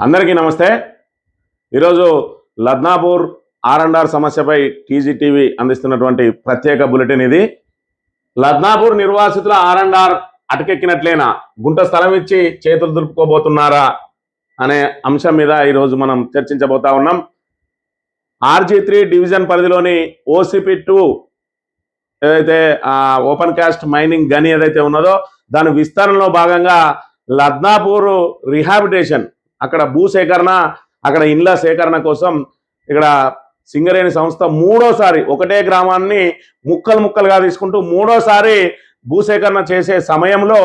అందరికీ నమస్తే। ఈరోజు లద్నాపూర్ ఆర్&ఆర్ సమస్యపై టీజీటీవీ అందిస్తున్నటువంటి ప్రత్యేక బులెటిన్ ఇది। లద్నాపూర్ నిర్వాసితుల ఆర్&ఆర్ అటకెక్కినట్లేనా, గుంట స్థలం ఇచ్చి చేతులు దులుపుకోబోతున్నారా అనే అంశం మీద ఈరోజు మనం చర్చించబోతా ఉన్నాం। RG3 డివిజన్ పరిధిలోని OCP2 ఏదైతే ఓపెన్ కాస్ట్ మైనింగ్ గని ఏదైతే ఉన్నదో దాని విస్తరణలో భాగంగా లద్నాపూర్ రిహాబిటేషన్, అక్కడ భూసేకరణ, అక్కడ ఇండ్ల సేకరణ కోసం ఇక్కడ సింగరేణి సంస్థ మూడోసారి ఒకటే గ్రామాన్ని ముక్కలు ముక్కలుగా తీసుకుంటూ మూడోసారి భూసేకరణ చేసే సమయంలో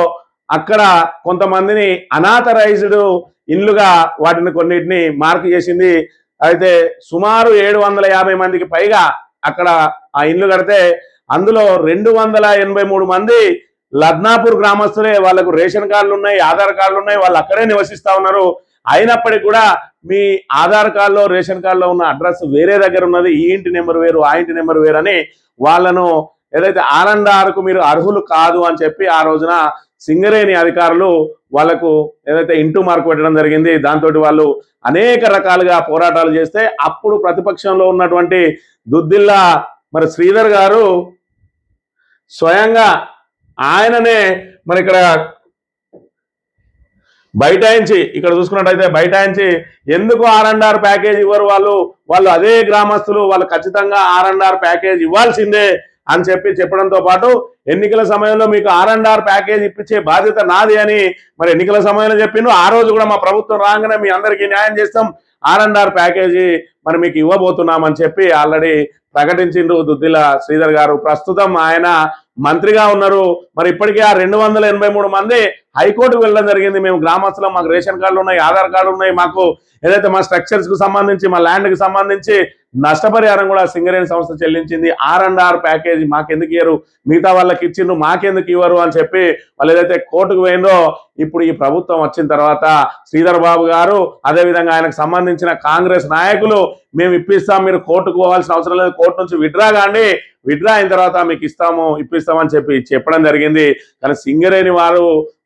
అక్కడ కొంతమందిని అనాథరైజ్డ్ ఇండ్లుగా వాటిని కొన్నిటిని మార్క్ చేసింది। అయితే సుమారు 750 మందికి పైగా అక్కడ ఆ ఇండ్లు కడితే అందులో 283 మంది లద్నాపూర్ గ్రామస్తులే। వాళ్ళకు రేషన్ కార్డులు ఉన్నాయి, ఆధార్ కార్డులు ఉన్నాయి, వాళ్ళు అక్కడే నివసిస్తా ఉన్నారు। అయినప్పటికీ కూడా మీ ఆధార్ కార్డులో రేషన్ కార్డులో ఉన్న అడ్రస్ వేరే దగ్గర ఉన్నది, ఈ ఇంటి నెంబర్ వేరు, ఆ ఇంటి నెంబర్ వేరు అని వాళ్ళను ఏదైతే ఆర్&ఆర్కు మీరు అర్హులు కాదు అని చెప్పి ఆ రోజున సింగరేణి అధికారులు వాళ్ళకు ఏదైతే ఇంటూ మార్కు పెట్టడం జరిగింది। దాంతో వాళ్ళు అనేక రకాలుగా పోరాటాలు చేస్తే అప్పుడు ప్రతిపక్షంలో ఉన్నటువంటి దుద్దిల్లా మరి శ్రీధర్ గారు స్వయంగా ఆయననే మరి ఇక్కడ బైఠాయించి, ఇక్కడ చూసుకున్నట్టయితే బైఠాయించి ఎందుకు ఆర్&ఆర్ ప్యాకేజ్ ఇవ్వరు వాళ్ళు అదే గ్రామస్తులు, వాళ్ళు ఖచ్చితంగా ఆర్&ఆర్ ప్యాకేజ్ ఇవ్వాల్సిందే అని చెప్పడంతో పాటు ఎన్నికల సమయంలో మీకు ఆర్&ఆర్ ప్యాకేజ్ ఇప్పించే బాధ్యత నాది అని మరి ఎన్నికల సమయంలో చెప్పిండు। ఆ రోజు కూడా మా ప్రభుత్వం రాగానే మీ అందరికీ న్యాయం చేస్తాం, ఆర్&ఆర్ ప్యాకేజీ మరి మీకు ఇవ్వబోతున్నామని చెప్పి ఆల్రెడీ ప్రకటించిండు దుద్దిల శ్రీధర్ గారు। ప్రస్తుతం ఆయన మంత్రిగా ఉన్నారు। మరి ఇప్పటికే ఆ 283 మంది హైకోర్టుకు వెళ్ళడం జరిగింది। మేము గ్రామస్తులం, మాకు రేషన్ కార్డులు ఉన్నాయి, ఆధార్ కార్డులు ఉన్నాయి, మాకు ఏదైతే మా స్ట్రక్చర్స్ కు సంబంధించి మా ల్యాండ్ కి సంబంధించి నష్టపరిహారం కూడా సింగరేణి సంస్థ చెల్లించింది। ఆర్&ఆర్ ప్యాకేజీ మాకెందుకు ఇవ్వరు, మిగతా వాళ్ళకి ఇచ్చిండ్రు, మాకెందుకు ఇవ్వరు అని చెప్పి వాళ్ళు ఏదైతే కోర్టుకు పోయిందో ఇప్పుడు ఈ ప్రభుత్వం వచ్చిన తర్వాత శ్రీధర్ బాబు గారు అదేవిధంగా ఆయనకు సంబంధించిన కాంగ్రెస్ నాయకులు మేము ఇప్పిస్తాం, మీరు కోర్టుకు పోవాల్సిన అవసరం లేదు, కోర్టు నుంచి విత్డ్రా కాండి, విత్డ్రా అయిన తర్వాత మీకు ఇప్పిస్తామని చెప్పి చెప్పడం జరిగింది। కానీ సింగరేణి వారు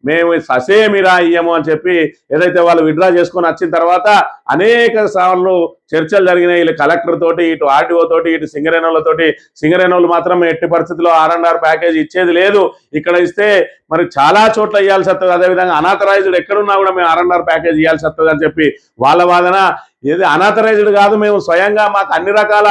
మేము ససేమిరా ఇయ్యము అని చెప్పి ఏదైతే వాళ్ళు విత్డ్రా చేసుకొని వచ్చిన తర్వాత అనేక సార్లు చర్చలు జరిగినాయి, ఇటు కలెక్టర్ తోటి, ఇటు ఆర్టీఓ తోటి, ఇటు సింగరేణులతోటి। సింగరేణులు మాత్రం ఎట్టి పరిస్థితుల్లో ఆర్&ఆర్ ప్యాకేజ్ ఇచ్చేది లేదు, ఇక్కడ ఇస్తే మరి చాలా చోట్ల ఇవ్వాల్సి వస్తుంది, అదేవిధంగా అనాథరైజ్డ్ ఎక్కడున్నా కూడా మేము ఆర్&ఆర్ ప్యాకేజ్ ఇవ్వాల్సి వస్తుంది అని చెప్పి వాళ్ళ వాదన। ఏది అనాథరైజ్డ్ కాదు, మేము స్వయంగా మాకు అన్ని రకాల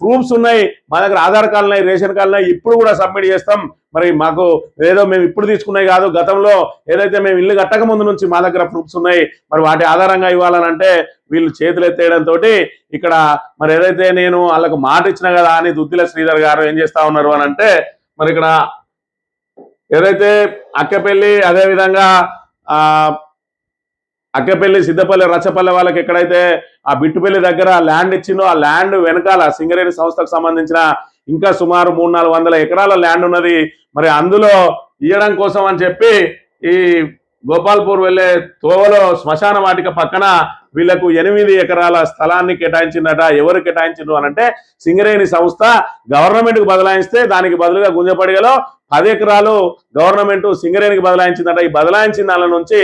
ప్రూఫ్స్ ఉన్నాయి, మా దగ్గర ఆధార్ కార్డులు ఉన్నాయి, రేషన్ కార్డులు ఉన్నాయి, ఇప్పుడు కూడా సబ్మిట్ చేస్తాం, మరి మాకు ఏదో మేము ఇప్పుడు తీసుకున్నాయి కాదు, గతంలో ఏదైతే మేము ఇల్లు కట్టక ముందు నుంచి మా దగ్గర ప్రూఫ్స్ ఉన్నాయి, మరి వాటి ఆధారంగా ఇవ్వాలనంటే వీళ్ళు చేతులు ఎత్తేయడంతో ఇక్కడ మరి ఏదైతే నేను వాళ్ళకు మాట ఇచ్చిన కదా అని దుద్దిల శ్రీధర్ గారు ఏం చేస్తా ఉన్నారు అని అంటే మరి ఇక్కడ ఏదైతే అక్కపల్లి అదేవిధంగా అక్కపల్లి, సిద్ధపల్లి, రచ్చపల్లి వాళ్ళకి ఎక్కడైతే ఆ బిట్టుపల్లి దగ్గర ల్యాండ్ ఇచ్చిందో ఆ ల్యాండ్ వెనకాల సింగరేణి సంస్థకు సంబంధించిన ఇంకా సుమారు 300-400 ఎకరాల ల్యాండ్ ఉన్నది। మరి అందులో ఇవ్వడం కోసం అని చెప్పి ఈ గోపాల్పూర్ వెళ్లే తోవలో శ్మశాన వాటిక పక్కన వీళ్లకు 8 ఎకరాల స్థలాన్ని కేటాయించిందట। ఎవరు కేటాయించిండ్రు అనంటే సింగరేణి సంస్థ గవర్నమెంట్ కు బదలాయిస్తే దానికి బదులుగా గుంజపడిగలో 10 ఎకరాలు గవర్నమెంట్ సింగరేణికి బదలాయించిందట। ఈ బదలాయించిన దాని నుంచి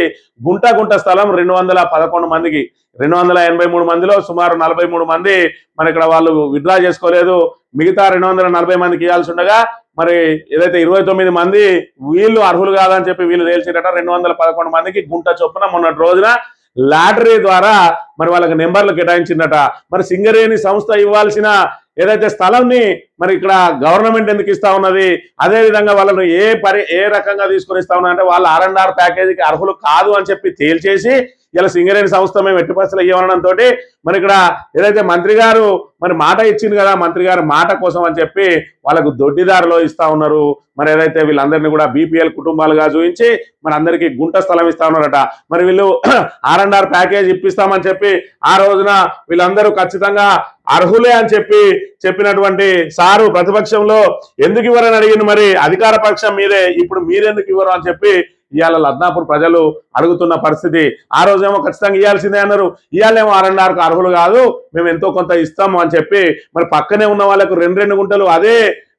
గుంట స్థలం 211 మందికి, 283 మందిలో సుమారు 43 మంది మరి ఇక్కడ వాళ్ళు విత్డ్రా చేసుకోలేదు, మిగతా 240 మందికి ఇవ్వాల్సి ఉండగా మరి ఏదైతే 29 మంది వీళ్ళు అర్హులు కాదని చెప్పి వీళ్ళు తేల్చిందట। 211 మందికి గుంట చొప్పున మొన్నటి రోజున లాటరీ ద్వారా మరి వాళ్ళకి నెంబర్లు కేటాయించిందట। మరి సింగరేణి సంస్థ ఇవ్వాల్సిన ఏదైతే స్థలంని మరి ఇక్కడ గవర్నమెంట్ ఎందుకు ఇస్తా ఉన్నది, అదేవిధంగా వాళ్ళను ఏ రకంగా తీసుకొని ఇస్తా ఉన్నదంటే వాళ్ళు ఆర్&ఆర్ ప్యాకేజీకి అర్హులు కాదు అని చెప్పి తేల్చేసి ఇలా సింగరేణి సంస్థ మేము ఎట్టి పరిస్థితులు ఇవ్వడంతో మరి ఇక్కడ ఏదైతే మంత్రి గారు మరి మాట ఇచ్చింది కదా, మంత్రి గారు మాట కోసం అని చెప్పి వాళ్ళకు దొడ్డిదారిలో ఇస్తా ఉన్నారు। మరి ఏదైతే వీళ్ళందరినీ కూడా బీపీఎల్ కుటుంబాలుగా చూపించి మరి అందరికీ గుంట స్థలం ఇస్తా ఉన్నారట। మరి వీళ్ళు ఆర్&ఆర్ ప్యాకేజ్ ఇప్పిస్తామని చెప్పి ఆ రోజున వీళ్ళందరూ ఖచ్చితంగా అర్హులే అని చెప్పినటువంటి సారు ప్రతిపక్షంలో ఎందుకు ఇవ్వరని అడిగింది, మరి అధికార పక్షం మీరే, ఇప్పుడు మీరెందుకు ఇవ్వరు అని చెప్పి ఇవాళ లద్నాపూర్ ప్రజలు అడుగుతున్న పరిస్థితి। ఆ రోజేమో ఖచ్చితంగా ఇవ్వాల్సిందే అన్నారు, ఇవాళేమో ఆర్&ఆర్కు అర్హులు కాదు, మేము ఎంతో కొంత ఇస్తాము అని చెప్పి మరి పక్కనే ఉన్న వాళ్ళకు 2 గుంటలు అదే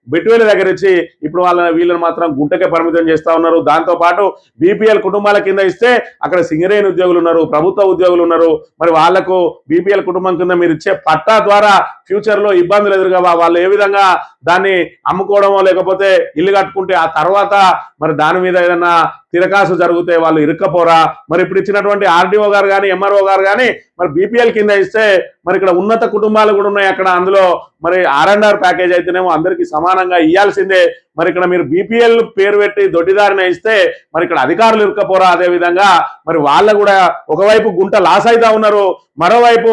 బెట్వేల దగ్గర ఇచ్చి ఇప్పుడు వీళ్ళని మాత్రం గుంటకే పరిమితం చేస్తా ఉన్నారు. దాంతో పాటు బీపీఎల్ కుటుంబాల కింద ఇస్తే అక్కడ సింగరేణి ఉద్యోగులు ఉన్నారు, ప్రభుత్వ ఉద్యోగులు ఉన్నారు. మరి వాళ్లకు బీపీఎల్ కుటుంబం కింద మీరు ఇచ్చే పట్టా ద్వారా ఫ్యూచర్ లో ఇబ్బందులు ఎదురుగా వాళ్ళు ఏ విధంగా దాన్ని అమ్ముకోవడమో లేకపోతే ఇల్లు కట్టుకుంటే ఆ తర్వాత మరి దాని మీద ఏదైనా తిరకాసు జరిగితే వాళ్ళు ఇరుక్కపోరా. మరి ఇప్పుడు ఇచ్చినటువంటి ఆర్డీఓ గారు కానీ ఎంఆర్ఓ గారు కానీ మరి బీపీఎల్ కింద ఇస్తే మరి ఇక్కడ ఉన్నత కుటుంబాలు కూడా ఉన్నాయి అక్కడ. అందులో మరి R&R ప్యాకేజ్ అయితేనేమో అందరికీ సమానంగా ఇవ్వాల్సిందే. మరి ఇక్కడ మీరు బీపీఎల్ పేరు పెట్టి దొడ్డిదారిన ఇస్తే మరి ఇక్కడ అధికారులు ఇరుక్కపోరా. అదే విధంగా మరి వాళ్ళు కూడా ఒకవైపు గుంట లాస్ అవుతా ఉన్నారు, మరోవైపు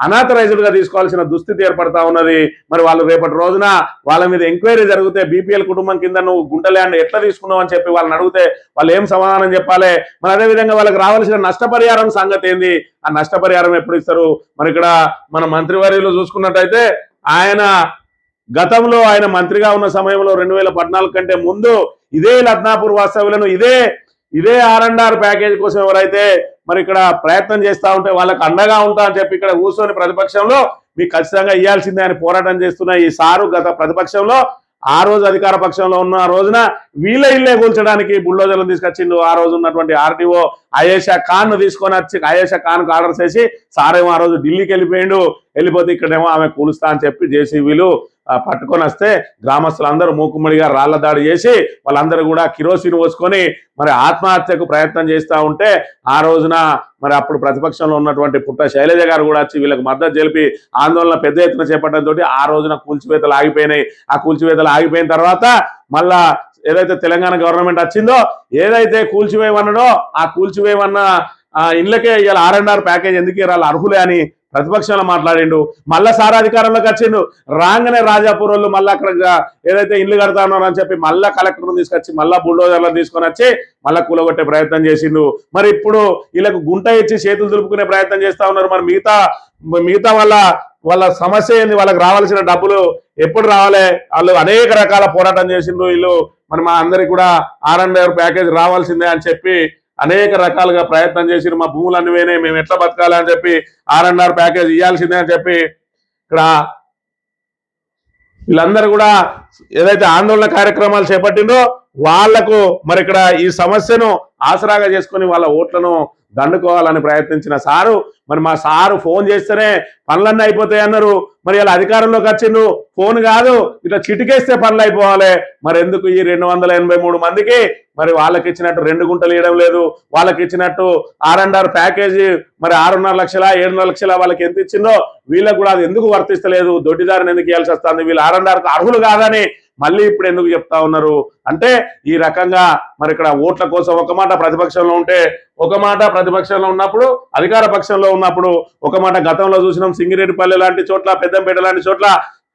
అనాథరైజ్డ్ గా తీసుకోవాల్సిన దుస్థితి ఏర్పడతా ఉన్నది. మరి వాళ్ళు రేపటి రోజున వాళ్ళ మీద ఎంక్వైరీ జరిగితే బీపీఎల్ కుటుంబం కింద నువ్వు గుంట ల్యాండ్ ఎట్లా తీసుకున్నావు అని చెప్పి వాళ్ళని అడిగితే వాళ్ళు ఏం సమాధానం చెప్పాలి? మరి అదేవిధంగా వాళ్ళకి రావాల్సిన నష్టపరిహారం సంగతి ఏంది? ఆ నష్టపరిహారం ఎప్పుడు ఇస్తారు? మరి ఇక్కడ మన మంత్రివర్యులు చూసుకున్నట్టయితే ఆయన గతంలో ఆయన మంత్రిగా ఉన్న సమయంలో 2014 కంటే ముందు ఇదే లద్నాపూర్ వాస్తవ్యులను ఇదే R&R ప్యాకేజ్ కోసం ఎవరైతే మరి ఇక్కడ ప్రయత్నం చేస్తా ఉంటే వాళ్ళకి అండగా ఉంటా అని చెప్పి ఇక్కడ కూర్చొని ప్రతిపక్షంలో మీకు ఖచ్చితంగా ఇవ్వాల్సిందే అని పోరాటం చేస్తున్న ఈ సారు గత ప్రతిపక్షంలో ఆ రోజు అధికార పక్షంలో ఉన్న రోజున వీళ్ళ ఇల్లే కూల్చడానికి బుల్డోజర్లను తీసుకొచ్చిండు. ఆ రోజు ఉన్నటువంటి ఆర్టీఓ అయేషా ఖాన్ ను తీసుకొని వచ్చి అయేషా ఖాన్ కు ఆర్డర్ చేసి సారేమో ఆ రోజు ఢిల్లీకి వెళ్ళిపోతే ఇక్కడేమో ఆమె కూలుస్తా అని చెప్పి జేసీబీలు పట్టుకొని వస్తే గ్రామస్తులందరూ మూకుమ్మడిగా రాళ్ల దాడి చేసి వాళ్ళందరూ కూడా కిరోసిన్ పోసుకొని మరి ఆత్మహత్యకు ప్రయత్నం చేస్తూ ఉంటే ఆ రోజున మరి అప్పుడు ప్రతిపక్షంలో ఉన్నటువంటి పుట్ట శైలజ గారు కూడా వచ్చి వీళ్ళకి మద్దతు తెలిపి ఆందోళన పెద్ద ఎత్తున చేపట్టడంతో ఆ రోజున కూల్చివేతలు ఆగిపోయినాయి. ఆ కూల్చివేతలు ఆగిపోయిన తర్వాత మళ్ళా ఏదైతే తెలంగాణ గవర్నమెంట్ వచ్చిందో ఏదైతే కూల్చివేయమన్నాడో ఆ కూల్చివేయమన్న ఇళ్ళకే ఇవాళ R&R ప్యాకేజ్ ఎందుకు ఇవ్వాలి అర్హులే అని ప్రతిపక్షంలో మాట్లాడిండు. మళ్ళా సారా అధికారంలోకి వచ్చిండు. రాగానే రాజాపూర్ వాళ్ళు మళ్ళీ అక్కడ ఏదైతే ఇల్లు కడతా ఉన్నారో అని చెప్పి మళ్ళా కలెక్టర్ను తీసుకొచ్చి మళ్ళా బుల్డోజర్లను తీసుకొని వచ్చి మళ్ళా కూలగొట్టే ప్రయత్నం చేసిండు. మరి ఇప్పుడు వీళ్ళకు గుంట ఇచ్చి చేతులు దులుపుకునే ప్రయత్నం చేస్తా ఉన్నారు. మరి మిగతా వాళ్ళ సమస్య ఏంది? వాళ్ళకి రావాల్సిన డబ్బులు ఎప్పుడు రావాలి? వాళ్ళు అనేక రకాల పోరాటం చేసిండ్రు వీళ్ళు. మరి మా అందరికి కూడా R&R ప్యాకేజ్ రావాల్సిందే అని చెప్పి అనేక రకాలుగా ప్రయత్నం చేసి మా భూములన్నీ పోయినాయి, మేము ఎట్లా బతకాలి అని చెప్పి R&R ప్యాకేజ్ ఇవ్వాల్సిందే అని చెప్పి ఇక్కడ వీళ్ళందరూ కూడా ఏదైతే ఆందోళన కార్యక్రమాలు చేపట్టిందో వాళ్లకు మరి ఇక్కడ ఈ సమస్యను ఆసరాగా చేసుకుని వాళ్ళ ఓట్లను దండుకోవాలని ప్రయత్నించిన సారు మరి మా సారు ఫోన్ చేస్తేనే పనులన్నీ అయిపోతాయి అన్నారు. మరి ఇలా అధికారంలోకి వచ్చిండు, ఫోన్ కాదు ఇట్లా చిటికేస్తే పనులు అయిపోవాలి. మరి ఎందుకు ఈ 283 మందికి మరి వాళ్ళకి ఇచ్చినట్టు 2 గుంటలు ఇవ్వడం లేదు? వాళ్ళకి ఇచ్చినట్టు R&R ప్యాకేజీ మరి 6.5 లక్షల 7.5 లక్షల వాళ్ళకి ఎంత ఇచ్చిందో వీళ్ళకు కూడా అది ఎందుకు వర్తిస్తలేదు? దొడ్డిదారిని ఎందుకు ఇవ్వాల్సి వస్తుంది? వీళ్ళు R&Rకు అర్హులు కాదని మళ్ళీ ఇప్పుడు ఎందుకు చెప్తా ఉన్నారు అంటే ఈ రకంగా మరి ఇక్కడ ఓట్ల కోసం ఒక మాట ప్రతిపక్షంలో ఉంటే ఒక మాట, ప్రతిపక్షంలో ఉన్నప్పుడు అధికార పక్షంలో ఉన్నప్పుడు ఒక మాట. గతంలో చూసినాం సింగిరెడ్డిపల్లి లాంటి చోట్ల, పెద్దంపేట లాంటి చోట్ల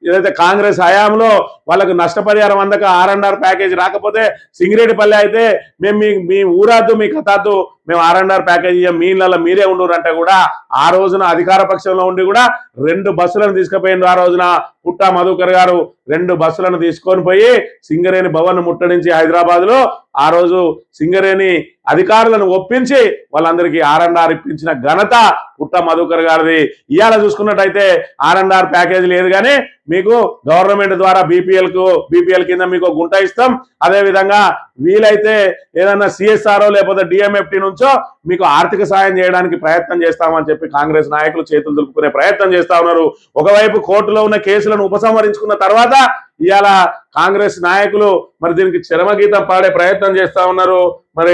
ఏదైతే కాంగ్రెస్ హయాంలో వాళ్ళకు నష్టపరిహారం అందక R&R ప్యాకేజ్ రాకపోతే సింగిరెడ్డిపల్లి అయితే మేము మీ ఊరాద్దు మీ కథాద్దు మేము R&R ప్యాకేజ్ ఇయ్యం, మీ ఇళ్ళ మీరే ఉండరు అంటే కూడా ఆ రోజున అధికార పక్షంలో ఉండి కూడా 2 బస్సులను తీసుకుపోయిండు. ఆ రోజున పుట్టా మధుకర్ గారు 2 బస్సులను తీసుకొని పోయి సింగరేణి భవన్ ముట్టడించి హైదరాబాద్ లో ఆ రోజు సింగరేణి అధికారులను ఒప్పించి వాళ్ళందరికీ R&R ఇప్పించిన ఘనత పుట్ట మధుకర్ గారిది. ఇవాళ చూసుకున్నట్టయితే R&R ప్యాకేజ్ లేదు కానీ మీకు గవర్నమెంట్ ద్వారా బీపీఎల్ కింద మీకు గుంట ఇస్తాం. అదే విధంగా వీలైతే ఏదన్నా CSR లేకపోతే DMFT నుంచో మీకు ఆర్థిక సాయం చేయడానికి ప్రయత్నం చేస్తామని చెప్పి కాంగ్రెస్ నాయకులు చేతులు దులుపుకునే ప్రయత్నం చేస్తా ఉన్నారు. ఒకవైపు కోర్టులో ఉన్న కేసులను ఉపసంహరించుకున్న తర్వాత ఇవాళ కాంగ్రెస్ నాయకులు మరి దీనికి చరమగీతం పాడే ప్రయత్నం చేస్తా ఉన్నారు. మరి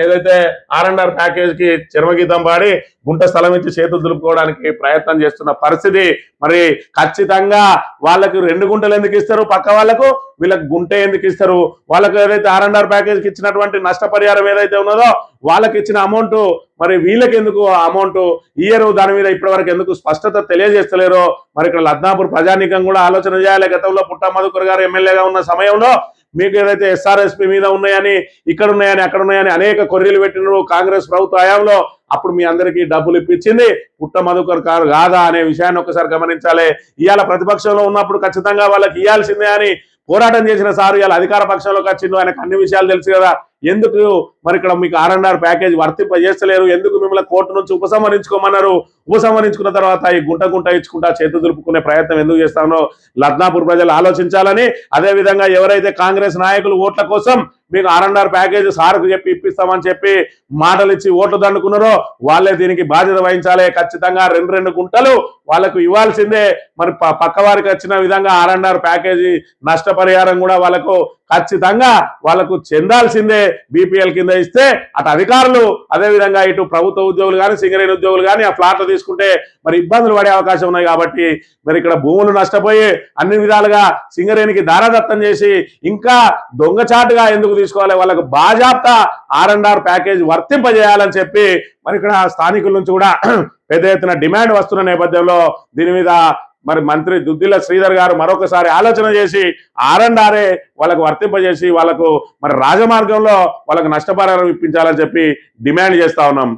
ఏదైతే R&R ప్యాకేజ్ కి చరమగీతం పాడి గుంట స్థలం ఇచ్చి చేతులు దులుపుకోవడానికి ప్రయత్నం చేస్తున్న పరిస్థితి. మరి ఖచ్చితంగా వాళ్ళకు 2 గుంటలు ఎందుకు ఇస్తారు? పక్క వాళ్ళకు వీళ్ళకి గుంట ఎందుకు ఇస్తారు? వాళ్ళకు ఏదైతే R&R ప్యాకేజ్ కి ఇచ్చినటువంటి నష్టపరిహారం ఏదైతే ఉన్నదో వాళ్ళకి ఇచ్చిన అమౌంట్ మరి వీళ్ళకి ఎందుకు అమౌంట్ ఇయ్యరు? దాని మీద ఇప్పటివరకు ఎందుకు స్పష్టత తెలియజేస్తలేరో మరి ఇక్కడ లద్నాపూర్ ప్రజానీకం కూడా ఆలోచన చేయాలి. గతంలో పుట్టా మధుకర్ గారు ఎమ్మెల్యేగా ఉన్న సమయంలో మీకు ఏదైతే SRSP మీద ఉన్నాయని, ఇక్కడ ఉన్నాయని, అక్కడ ఉన్నాయని అనేక కొర్రీలు పెట్టినారు కాంగ్రెస్ ప్రభుత్వ హయాంలో. అప్పుడు మీ అందరికీ డబ్బులు ఇప్పించింది పుట్ట మధుకర్ గారు కాదా అనే విషయాన్ని ఒకసారి గమనించాలి. ఇవాళ ప్రతిపక్షంలో ఉన్నప్పుడు ఖచ్చితంగా వాళ్ళకి ఇవ్వాల్సిందే అని పోరాటం చేసిన సారు ఇవాళ అధికార పక్షంలోకి వచ్చిండు. ఆయనకు అన్ని విషయాలు తెలుసు కదా. ఎందుకు మరి ఇక్కడ మీకు R&R ప్యాకేజ్ వర్తింపజేస్తలేరు, ఎందుకు మిమ్మల్ని కోర్టు నుంచి ఉపసంహరించుకోమన్నారు, ఉపసంహరించుకున్న తర్వాత ఈ గుంట ఇచ్చుకుంటా చేతులు దులుపుకునే ప్రయత్నం ఎందుకు చేస్తానో లద్నాపూర్ ప్రజలు ఆలోచించాలని, అదేవిధంగా ఎవరైతే కాంగ్రెస్ నాయకులు ఓట్ల కోసం మీకు R&R ప్యాకేజ్ సార్కు చెప్పి ఇప్పిస్తామని చెప్పి మాటలు ఇచ్చి ఓట్లు దండుకున్నారో వాళ్ళే దీనికి బాధ్యత వహించాలి. ఖచ్చితంగా 2 గుంటలు వాళ్ళకు ఇవ్వాల్సిందే. మరి పక్క వారికి వచ్చిన విధంగా R&R ప్యాకేజీ నష్టపరిహారం కూడా వాళ్ళకు ఖచ్చితంగా వాళ్ళకు చెందాల్సిందే. బీపీఎల్ కింద ఇస్తే అటు అధికారులు, అదేవిధంగా ఇటు ప్రభుత్వ ఉద్యోగులు కానీ సింగరేణి ఉద్యోగులు కానీ ఆ ఫ్లాట్లు తీసుకుంటే మరి ఇబ్బందులు పడే అవకాశం ఉన్నాయి. కాబట్టి మరి ఇక్కడ భూములు నష్టపోయి అన్ని విధాలుగా సింగరేణికి దారాదత్తం చేసి ఇంకా దొంగచాటుగా ఎందుకు తీసుకోవాలి, వాళ్ళకు బాజాప్తా R&R ప్యాకేజ్ వర్తింపజేయాలని చెప్పి మరి ఇక్కడ స్థానికుల నుంచి కూడా పెద్ద ఎత్తున డిమాండ్ వస్తున్న నేపథ్యంలో దీని మీద మరి మంత్రి దుద్దిల్ల శ్రీధర్ గారు మరొకసారి ఆలోచన చేసి R&R వాళ్ళకు వర్తింపజేసి వాళ్ళకు మరి రాజమార్గంలో వాళ్ళకు నష్టపరిహారం ఇప్పించాలని చెప్పి డిమాండ్ చేస్తా ఉన్నాం.